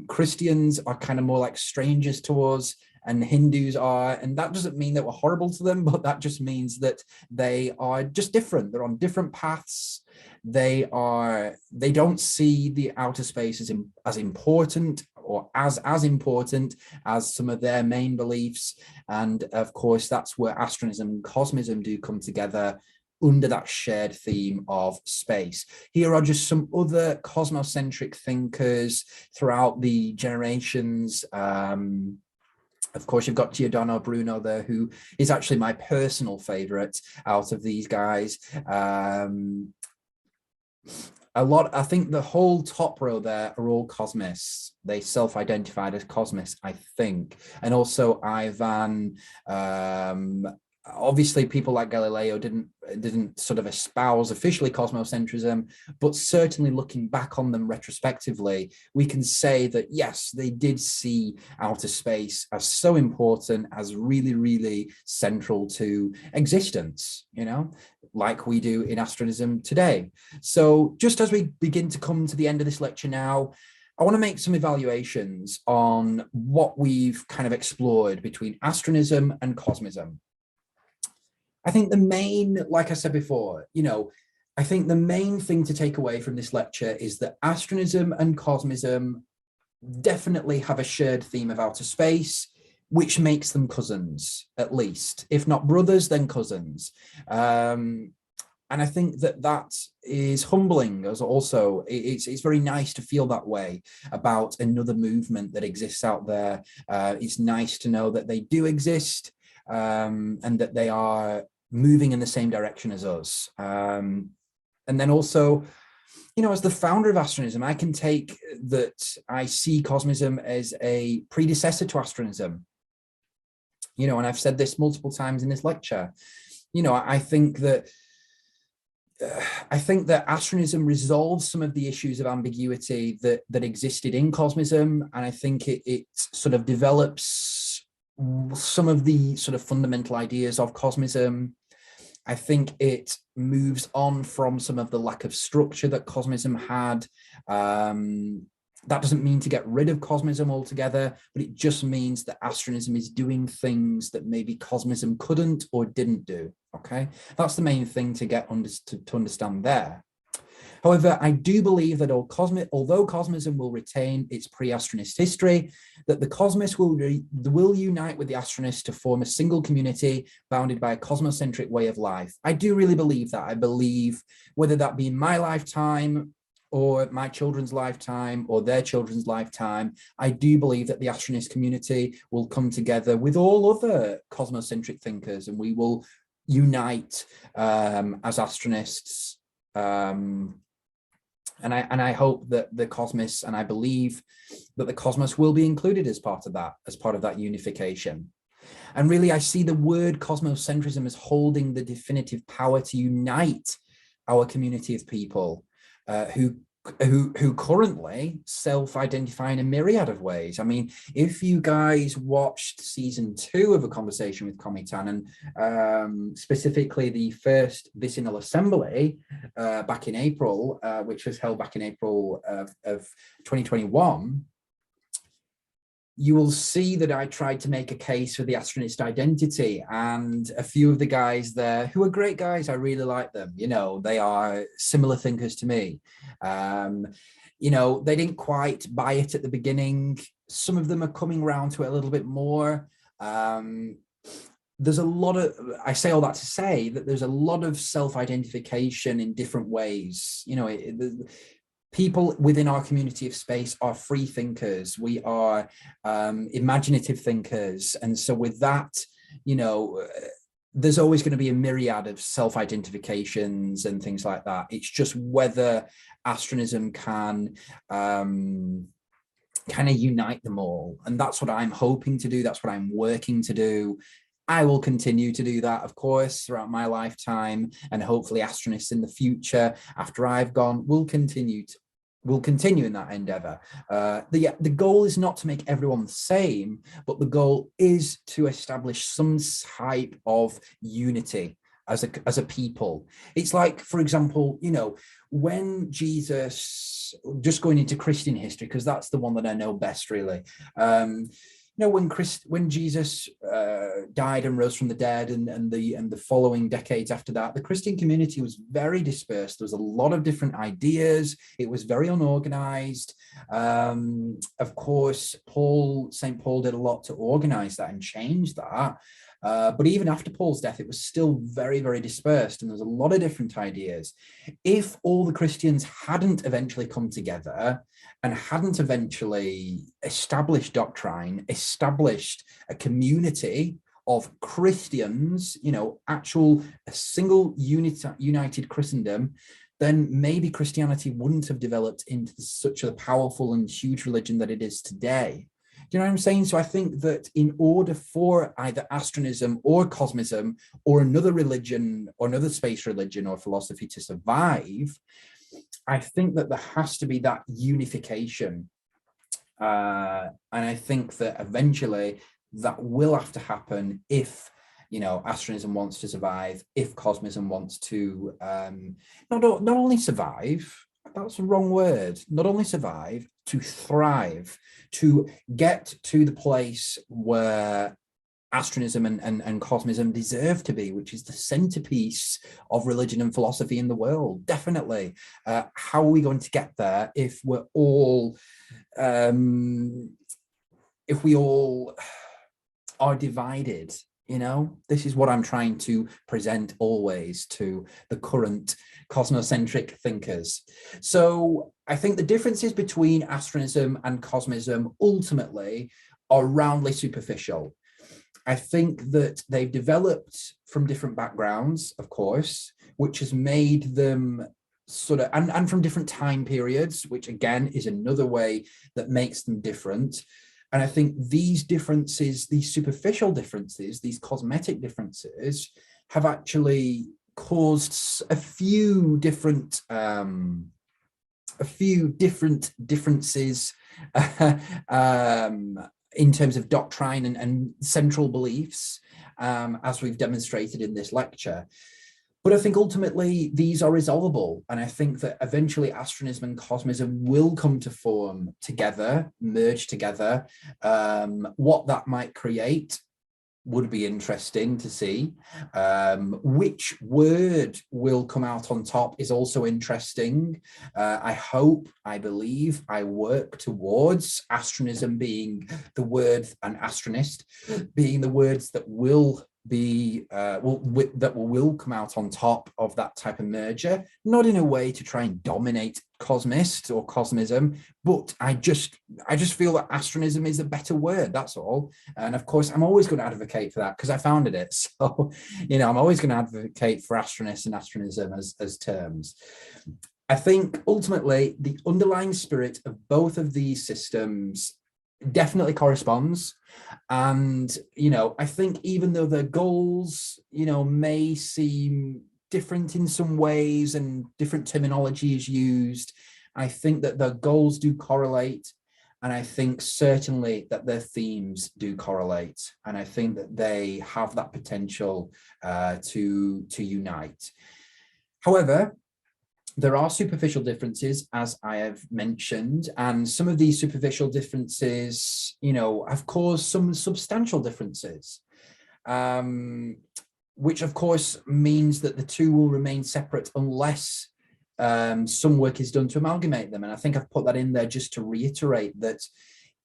Christians are kind of more like strangers to us, and Hindus are, and that doesn't mean that we're horrible to them, but that just means that they are just different. They're on different paths. They don't see the outer space as important, or as important as some of their main beliefs. And of course, that's where Astronism and Cosmism do come together, under that shared theme of space. Here are just some other cosmocentric thinkers throughout the generations. Of course, you've got Giordano Bruno there, who is actually my personal favorite out of these guys. I think the whole top row there are all cosmists. They self-identified as cosmists, I think. And also Ivan, obviously people like Galileo didn't sort of espouse officially cosmocentrism, but certainly looking back on them retrospectively, we can say that yes, they did see outer space as so important, as really, really central to existence, like we do in astronomism today. So just as we begin to come to the end of this lecture now, I want to make some evaluations on what we've kind of explored between astronomism and cosmism. I think the main, like I said before, I think the main thing to take away from this lecture is that astronomism and cosmism definitely have a shared theme of outer space, which makes them cousins, at least. If not brothers, then cousins. And I think that is humbling, as also it's very nice to feel that way about another movement that exists out there. It's nice to know that they do exist, and that they are moving in the same direction as us. And then also, as the founder of Astronism, I can take that I see Cosmism as a predecessor to Astronism. And I've said this multiple times in this lecture. I think that Astronism resolves some of the issues of ambiguity that existed in Cosmism, and I think it sort of develops some of the sort of fundamental ideas of Cosmism. I think it moves on from some of the lack of structure that Cosmism had. That doesn't mean to get rid of cosmism altogether, but it just means that astronism is doing things that maybe cosmism couldn't or didn't do. Okay, that's the main thing to get to understand there. However, I do believe that although cosmism will retain its pre-astronist history, that the cosmist will unite with the astronist to form a single community bounded by a cosmocentric way of life. I do really believe that. I believe, whether that be in my lifetime or my children's lifetime or their children's lifetime, I do believe that the astronist community will come together with all other cosmocentric thinkers, and we will unite as astronists. And I hope that the cosmos, and I believe that the cosmos will be included as part of that unification. And really, I see the word cosmocentrism as holding the definitive power to unite our community of people who currently self-identify in a myriad of ways. I mean, if you guys watched season 2 of A Conversation with Cometan, and specifically the first Vicinal Assembly back in April, which was held back in April of 2021, you will see that I tried to make a case for the astronist identity, and a few of the guys there, who are great guys, I really like them, you know, they are similar thinkers to me. You know, they didn't quite buy it at the beginning. Some of them are coming around to it a little bit more. There's a lot of, I say all that to say that there's a lot of self-identification in different ways. You know, people within our community of space are free thinkers. We are imaginative thinkers. And so with that, you know, there's always going to be a myriad of self-identifications and things like that. It's just whether astronism can kind of unite them all. And that's what I'm hoping to do. That's what I'm working to do. I will continue to do that, of course, throughout my lifetime, and hopefully astronists in the future, after I've gone, will continue in that endeavor. The goal is not to make everyone the same, but the goal is to establish some type of unity as a people. It's like, for example, you know, when Jesus, just going into Christian history, because that's the one that I know best, really. You know, when Jesus died and rose from the dead, and the following decades after that, the Christian community was very dispersed. There was a lot of different ideas. It was very unorganized. Of course, St. Paul did a lot to organize that and change that. But even after Paul's death, it was still very, very dispersed, and there's a lot of different ideas. If all the Christians hadn't eventually come together and hadn't eventually established doctrine, established a community of Christians, you know, a single united Christendom, then maybe Christianity wouldn't have developed into such a powerful and huge religion that it is today. Do you know what I'm saying? So I think that in order for either astronism or cosmism or another religion or another space religion or philosophy to survive, I think that there has to be that unification. And I think that eventually that will have to happen if, you know, astronism wants to survive, if cosmism wants to not only survive, that's the wrong word, not only survive, to thrive, to get to the place where astronism and cosmism deserve to be, which is the centerpiece of religion and philosophy in the world. Definitely. How are we going to get there if we're all, if we all are divided? You know, this is what I'm trying to present always to the current cosmocentric thinkers. So I think the differences between astronism and cosmism ultimately are roundly superficial. I think that they've developed from different backgrounds, of course, which has made them sort of, and from different time periods, which again is another way that makes them different. And I think these differences, these superficial differences, these cosmetic differences have actually caused a few different differences in terms of doctrine and central beliefs, as we've demonstrated in this lecture. But I think ultimately these are resolvable. And I think that eventually astronism and cosmism will come to form together, merge together. What that might create would be interesting to see. Which word will come out on top is also interesting. I hope, I believe, I work towards astronism being the word and astronist being the words that will be that will come out on top of that type of merger, not in a way to try and dominate cosmist or cosmism, but I just feel that astronism is a better word, that's all. And of course I'm always going to advocate for that because I founded it, so I'm always going to advocate for astronist and astronism as terms. I think ultimately the underlying spirit of both of these systems definitely corresponds. And, I think even though the goals, may seem different in some ways and different terminology is used, I think that the goals do correlate. And I think certainly that their themes do correlate. And I think that they have that potential to unite. However, there are superficial differences, as I have mentioned, and some of these superficial differences, have caused some substantial differences, which of course means that the two will remain separate unless some work is done to amalgamate them. And I think I've put that in there just to reiterate that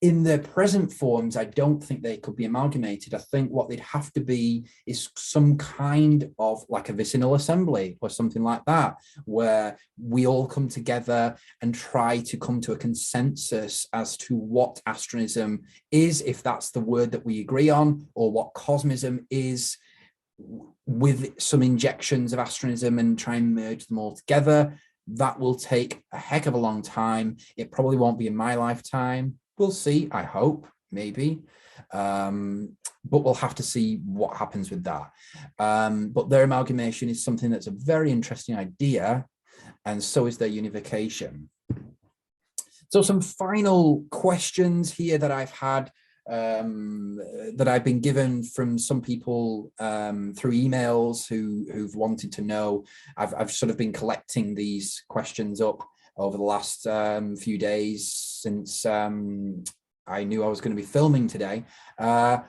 in their present forms, I don't think they could be amalgamated. I think what they'd have to be is some kind of like a vicinal assembly or something like that, where we all come together and try to come to a consensus as to what astronism is, if that's the word that we agree on, or what cosmism is, with some injections of astronism, and try and merge them all together. That will take a heck of a long time. It probably won't be in my lifetime. We'll see, I hope, maybe. But we'll have to see what happens with that. But their amalgamation is something that's a very interesting idea, and so is their unification. So some final questions here that I've had, that I've been given from some people through emails who've wanted to know. I've sort of been collecting these questions up over the last few days since I knew I was going to be filming today. The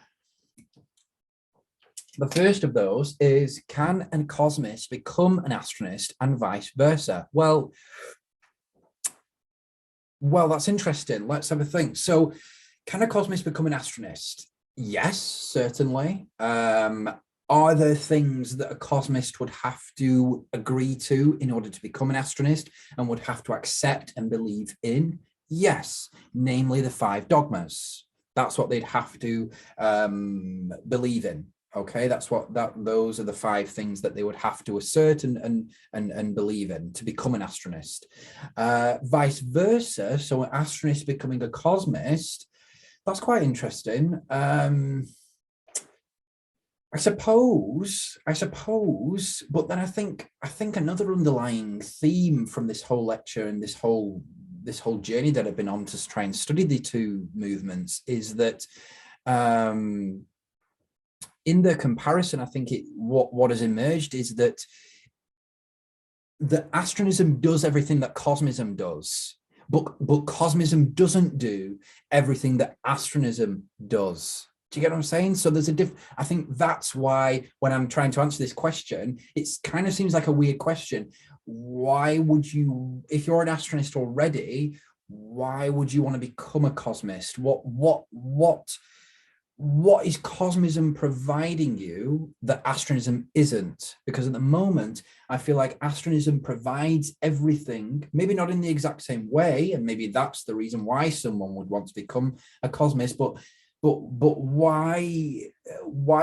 first of those is, can a cosmist become an astronist and vice versa? Well, that's interesting. Let's have a think. So, can a cosmist become an astronist? Yes, certainly. Are there things that a cosmist would have to agree to in order to become an astronist and would have to accept and believe in? Yes, namely the 5 dogmas. That's what they'd have to believe in. Okay, those are the 5 things that they would have to assert and believe in to become an astronist. Vice versa, so an astronist becoming a cosmist, that's quite interesting. I suppose, but then I think another underlying theme from this whole lecture and this whole journey that I've been on to try and study the 2 movements is that in the comparison, I think what has emerged is that astronism does everything that cosmism does, but cosmism doesn't do everything that astronism does. Do you get what I'm saying? So there's I think that's why when I'm trying to answer this question, it kind of seems like a weird question. Why would you, if you're an astronist already, why would you want to become a cosmist? What is cosmism providing you that astronism isn't? Because at the moment, I feel like astronism provides everything, maybe not in the exact same way, and maybe that's the reason why someone would want to become a cosmist, but why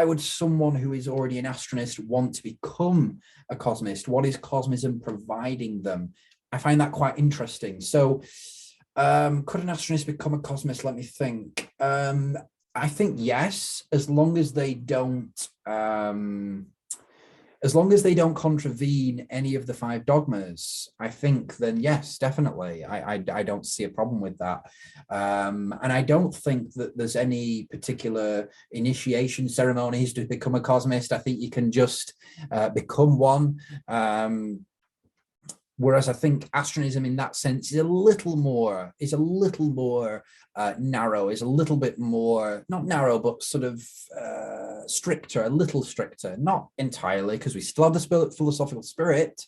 would someone who is already an astronist want to become a cosmist? What is cosmism providing them? I find that quite interesting. So could an astronist become a cosmist? Let me think. I think yes, as long as they don't as long as they don't contravene any of the 5 dogmas, I think then yes, definitely, I don't see a problem with that. And I don't think that there's any particular initiation ceremonies to become a cosmist. I think you can just become one. Whereas I think Astronism in that sense is a little more narrow, is a little bit more, not narrow, but sort of stricter, a little stricter, not entirely, because we still have the philosophical spirit,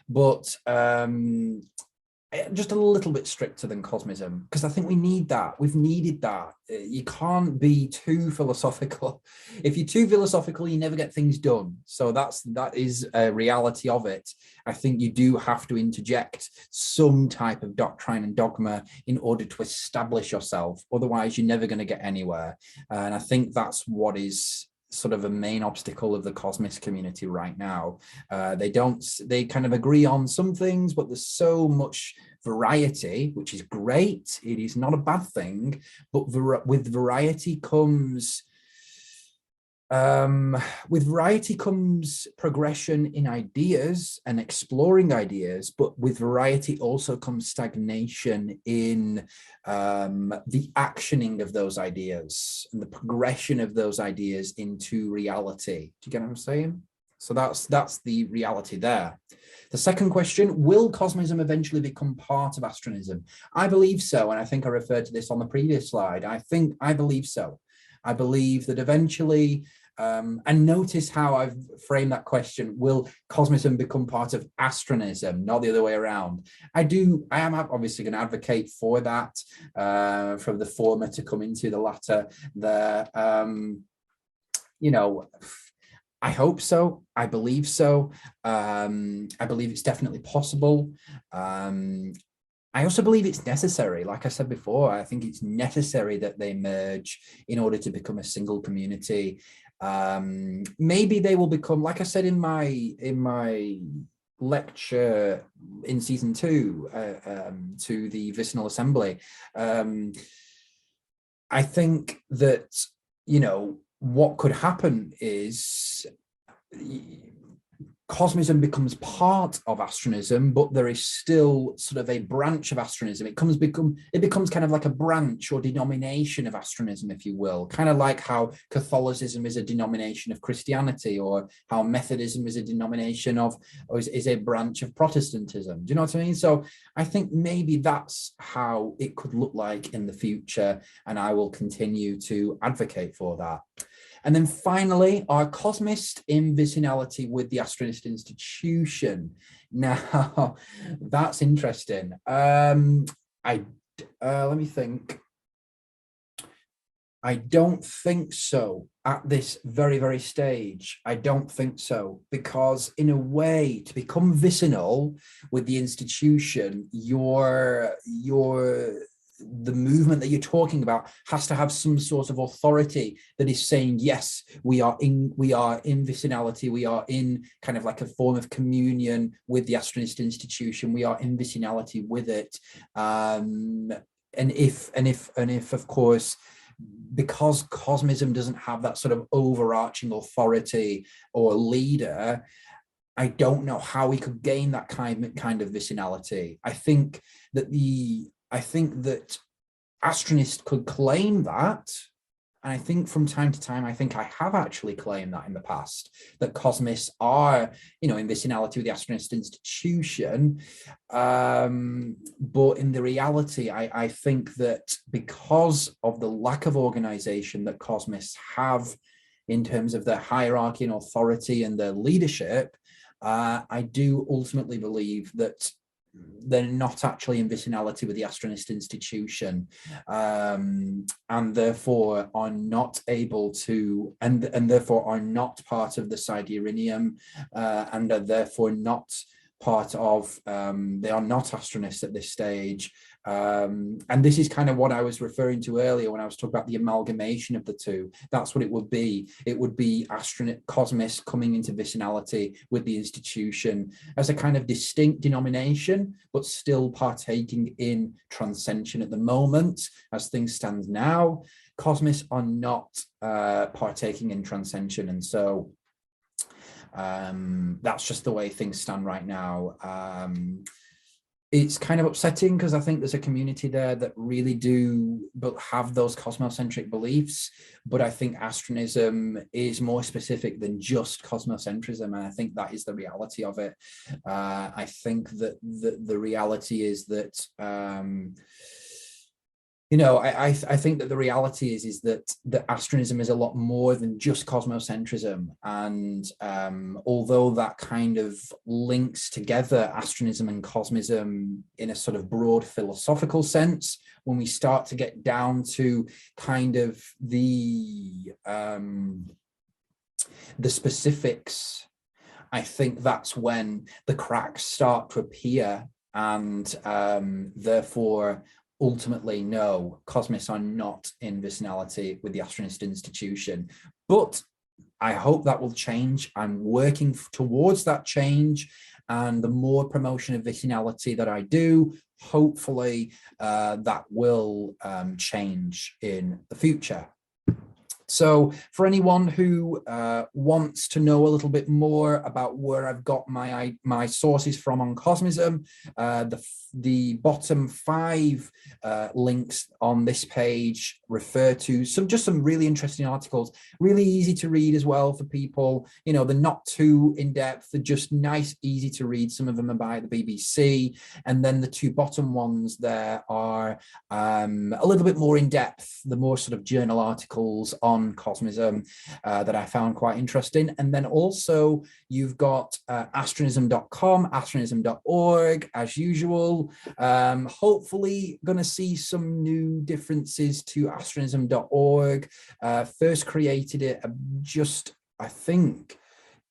but just a little bit stricter than Cosmism, because I think we need that. We've needed that. You can't be too philosophical. If you're too philosophical, you never get things done. So that is a reality of it. I think you do have to interject some type of doctrine and dogma in order to establish yourself. Otherwise, you're never going to get anywhere. And I think that's what is sort of a main obstacle of the cosmist community right now. They kind of agree on some things, but there's so much variety, which is great. It is not a bad thing, but with variety comes progression in ideas and exploring ideas, but with variety also comes stagnation in the actioning of those ideas and the progression of those ideas into reality. Do you get what I'm saying? So that's the reality there. The second question, will Cosmism eventually become part of Astronism? I believe so, and I think I referred to this on the previous slide. I believe so. I believe that eventually, and notice how I've framed that question, will Cosmism become part of Astronism, not the other way around? I am obviously going to advocate for that, from the former to come into the latter. I hope so. I believe so. I believe it's definitely possible. I also believe it's necessary. Like I said before, I think it's necessary that they merge in order to become a single community. Maybe they will become, like I said in my lecture in season 2 to the Vicinal Assembly, I think that, what could happen is Cosmism becomes part of Astronism, but there is still sort of a branch of Astronism. It becomes kind of like a branch or denomination of Astronism, if you will, kind of like how Catholicism is a denomination of Christianity, or how Methodism is a denomination of, or is a branch of Protestantism. Do you know what I mean? So I think maybe that's how it could look like in the future, and I will continue to advocate for that. And then finally, are cosmists in vicinality with the Astronist institution? Now, that's interesting. Let me think. I don't think so at this very, very stage. I don't think so, because in a way, to become vicinal with the institution, the movement that you're talking about has to have some sort of authority that is saying, yes, we are in vicinality, we are in kind of like a form of communion with the Astronist institution, we are in vicinality with it. And if of course, because Cosmism doesn't have that sort of overarching authority or leader, I don't know how we could gain that kind of vicinality. I think that Astronist could claim that, and I think from time to time, I think I have actually claimed that in the past, that cosmists are, in vicinality with the Astronist institution. But in the reality, I think that because of the lack of organization that cosmists have in terms of their hierarchy and authority and their leadership, I do ultimately believe that they're not actually in vicinality with the Astronist institution, and therefore are not able to, and therefore are not part of the Sidereunium, and are therefore not part of, they are not Astronists at this stage. And this is kind of what I was referring to earlier when I was talking about the amalgamation of the two. That's what it would be. It would be cosmists coming into vicinality with the institution as a kind of distinct denomination, but still partaking in transcension at the moment. As things stand now, cosmists are not partaking in transcension. And so That's just the way things stand right now. It's kind of upsetting because I think there's a community there that really do but have those cosmocentric beliefs, but I think astronism is more specific than just cosmocentrism, and I think that is the reality of it. I think that the reality is that I think that the reality is that astronism is a lot more than just cosmocentrism. And although that kind of links together astronism and cosmism in a sort of broad philosophical sense, when we start to get down to kind of the specifics, I think that's when the cracks start to appear, and therefore ultimately, no, cosmists are not in vicinality with the Astronist institution. But I hope that will change. I'm working towards that change. And the more promotion of vicinality that I do, hopefully that will change in the future. So for anyone who wants to know a little bit more about where I've got my sources from on Cosmism, the bottom 5 links on this page refer to some really interesting articles, really easy to read as well for people. They're not too in-depth, they're just nice, easy to read. Some of them are by the BBC, and then the 2 bottom ones there are a little bit more in-depth, the more sort of journal articles on Cosmism that I found quite interesting. And then also you've got astronism.com, astronism.org as usual. Hopefully going to see some new differences to astronism.org. First created it I think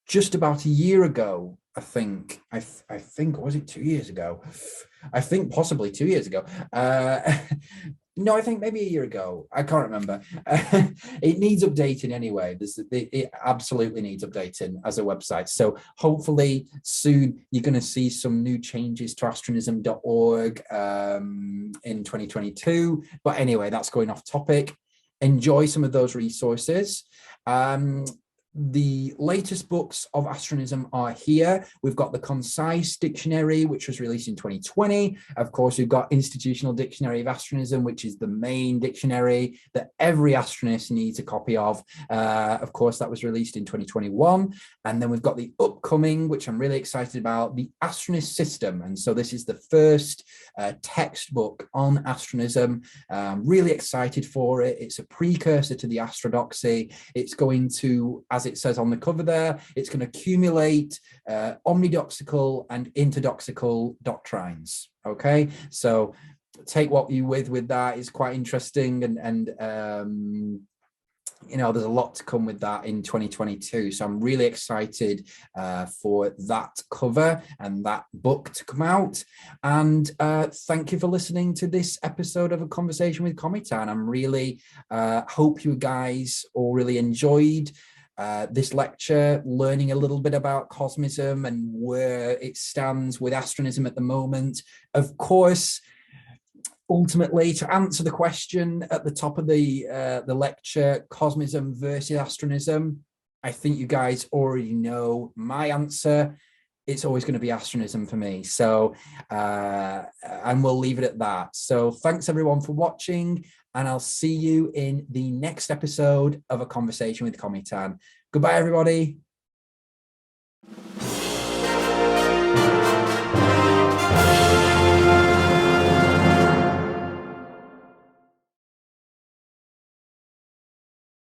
just about a year ago. I think, was it 2 years ago? I think possibly 2 years ago. No, I think maybe a year ago. I can't remember. It needs updating anyway. It absolutely needs updating as a website. So hopefully soon you're going to see some new changes to astronism.org in 2022. But anyway, that's going off topic. Enjoy some of those resources. The latest books of astronism are here. We've got the Concise Dictionary, which was released in 2020. Of course, we've got Institutional Dictionary of Astronism, which is the main dictionary that every astronist needs a copy of. Of course, that was released in 2021. And then we've got the upcoming, which I'm really excited about, the Astronist System. And so this is the first textbook on astronism. I'm really excited for it. It's a precursor to the Astrodoxy. It's going to, as it says on the cover there, it's going to accumulate omnidoxical and interdoxical doctrines. Okay, so take what you with that. Is quite interesting, and there's a lot to come with that in 2022. So I'm really excited for that cover and that book to come out. And thank you for listening to this episode of A Conversation with Comitan. I'm really hope you guys all really enjoyed this lecture, learning a little bit about Cosmism and where it stands with astronism at the moment. Of course, ultimately, to answer the question at the top of the lecture, Cosmism versus astronism, I think you guys already know my answer. It's always going to be astronism for me. So, and we'll leave it at that. So thanks everyone for watching, and I'll see you in the next episode of A Conversation with Comitan. Goodbye, everybody.